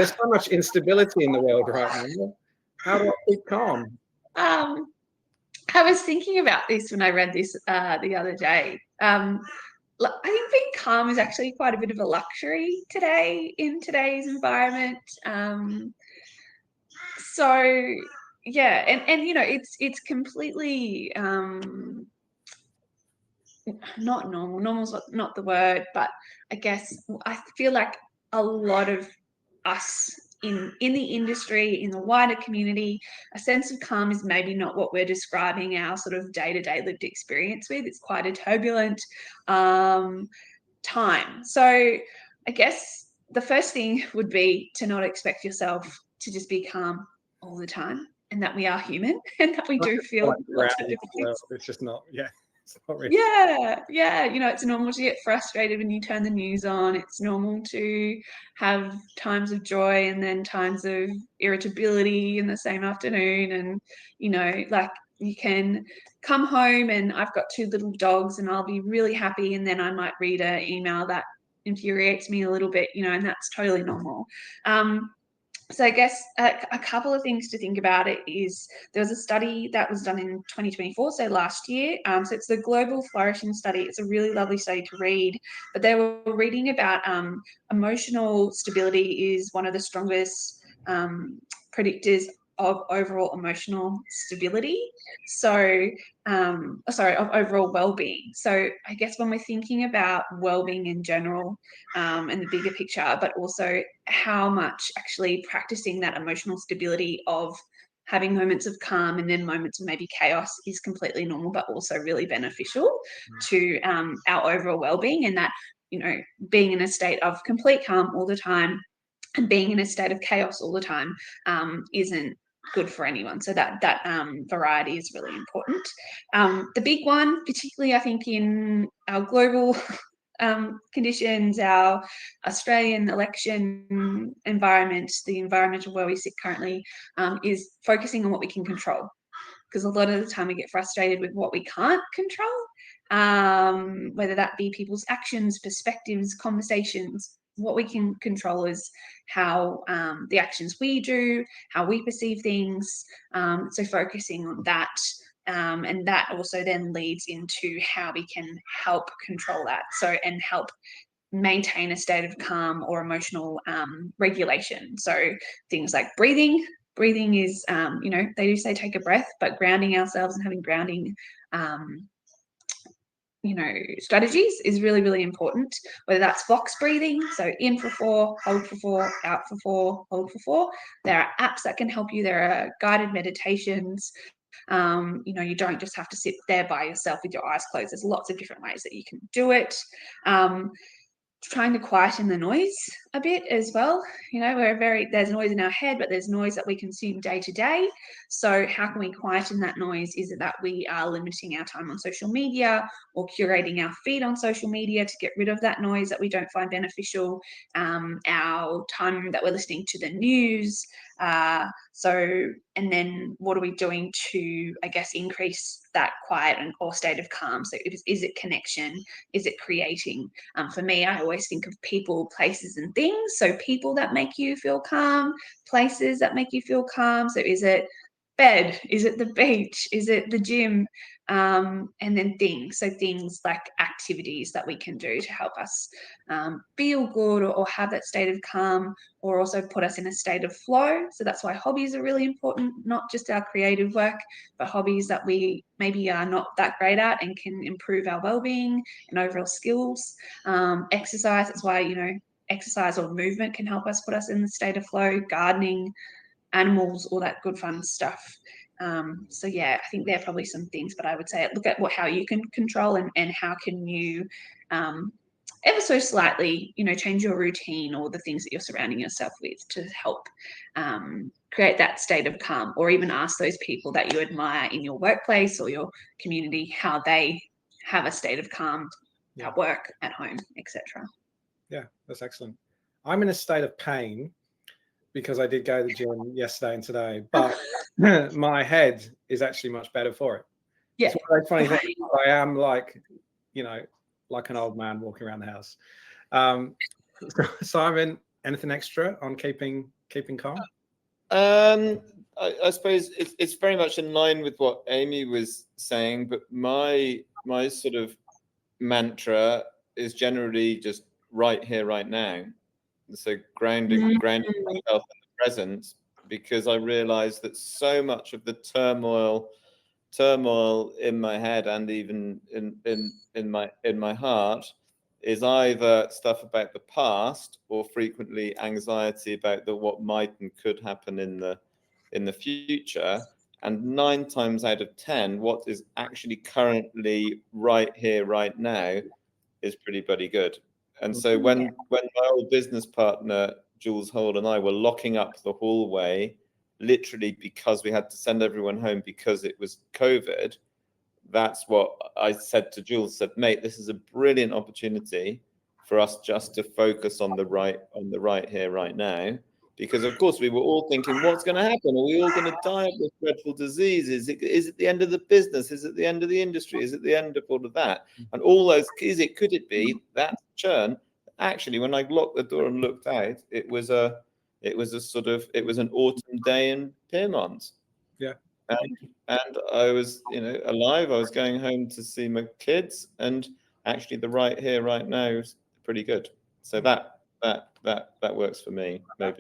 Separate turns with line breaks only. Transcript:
There's so much instability in the world right now. How do I keep calm?
I was thinking about this when I read this the other day. I think being calm is actually quite a bit of a luxury today in today's environment. So yeah, and you know, it's completely not normal. Normal's not the word, but I guess I feel like a lot of us in the industry, in the wider community, a sense of calm is maybe not what we're describing our sort of day-to-day lived experience with. It's quite a turbulent time. So I guess the first thing would be to not expect yourself to just be calm all the time, and that we are human and that we do feel lots of different things.
It's just not, it's not really.
Yeah. You know, it's normal to get frustrated when you turn the news on. It's normal to have times of joy and then times of irritability in the same afternoon. And, you know, like you can come home and I've got 2 little dogs and I'll be really happy. And then I might read an email that infuriates me a little bit, you know, and that's totally normal. So I guess a couple of things to think about it is there was a study that was done in 2024, so last year. So it's the Global Flourishing Study. It's a really lovely study to read. But they were reading about emotional stability is one of the strongest predictors of overall emotional stability. So, of overall well-being. So I guess when we're thinking about well-being in general and the bigger picture, but also how much actually practicing that emotional stability of having moments of calm and then moments of maybe chaos is completely normal, but also really beneficial to our overall well-being, and that, you know, being in a state of complete calm all the time and being in a state of chaos all the time isn't good for anyone. So that variety is really important. The big one, particularly I think in our global conditions, our Australian election environment, the environment of where we sit currently, is focusing on what we can control. Because a lot of the time we get frustrated with what we can't control, whether that be people's actions, perspectives, conversations. What we can control is how the actions we do, how we perceive things. So focusing on that. And that also then leads into how we can help control that. So, and help maintain a state of calm or emotional regulation. So things like breathing. Breathing is, you know, they do say take a breath, but grounding ourselves and having grounding you know, strategies is really, really important, whether that's box breathing, so in for 4, hold for 4, out for 4, hold for 4. There are apps that can help you. There are guided meditations. You know, you don't just have to sit there by yourself with your eyes closed. There's lots of different ways that you can do it. Trying to quieten the noise a bit as well. You know, there's noise in our head, but there's noise that we consume day to day. So how can we quieten that noise? Is it that we are limiting our time on social media or curating our feed on social media to get rid of that noise that we don't find beneficial? Our time that we're listening to the news. And then what are we doing to, I guess, increase that quiet or state of calm? So is it connection? Is it creating? For me, I always think of people, places, and things. So people that make you feel calm, places that make you feel calm. So is it bed? Is it the beach? Is it the gym? And then things. So things like activities that we can do to help us feel good or have that state of calm, or also put us in a state of flow. So that's why hobbies are really important, not just our creative work, but hobbies that we maybe are not that great at and can improve our well-being and overall skills. Exercise, that's why, you know, exercise or movement can help us put us in the state of flow. Gardening, animals, all that good fun stuff. So yeah, I think there are probably some things, but I would say look at how you can control and how can you ever so slightly, you know, change your routine or the things that you're surrounding yourself with to help create that state of calm, or even ask those people that you admire in your workplace or your community how they have a state of calm at work, at home, etc.
Yeah, that's excellent. I'm in a state of pain because I did go to the gym yesterday and today, but my head is actually much better for it.
Yeah.
It's one of those funny things. I am like, you know, like an old man walking around the house. So I'm Anything extra on keeping calm?
I suppose it's very much in line with what Amy was saying, but my sort of mantra is generally just right here, right now. So grounding myself in the present, because I realize that so much of the turmoil in my head and even in my heart is either stuff about the past or frequently anxiety about what might and could happen in the future. And 9 times out of 10, what is actually currently right here, right now, is pretty bloody good. And so when my old business partner Jules Hole and I were locking up the hallway, literally because we had to send everyone home because it was COVID, that's what I said to Jules. Said, mate, this is a brilliant opportunity for us just to focus on the right here, right now. Because of course we were all thinking, what's going to happen? Are we all going to die of this dreadful disease? Is it the end of the business? Is it the end of the industry? Is it the end of all of that? And all those, could it be that churn? Actually, when I locked the door and looked out, it was an autumn day in Piermont.
Yeah.
And I was, alive. I was going home to see my kids, and actually the right here, right now is pretty good. So that works for me, maybe.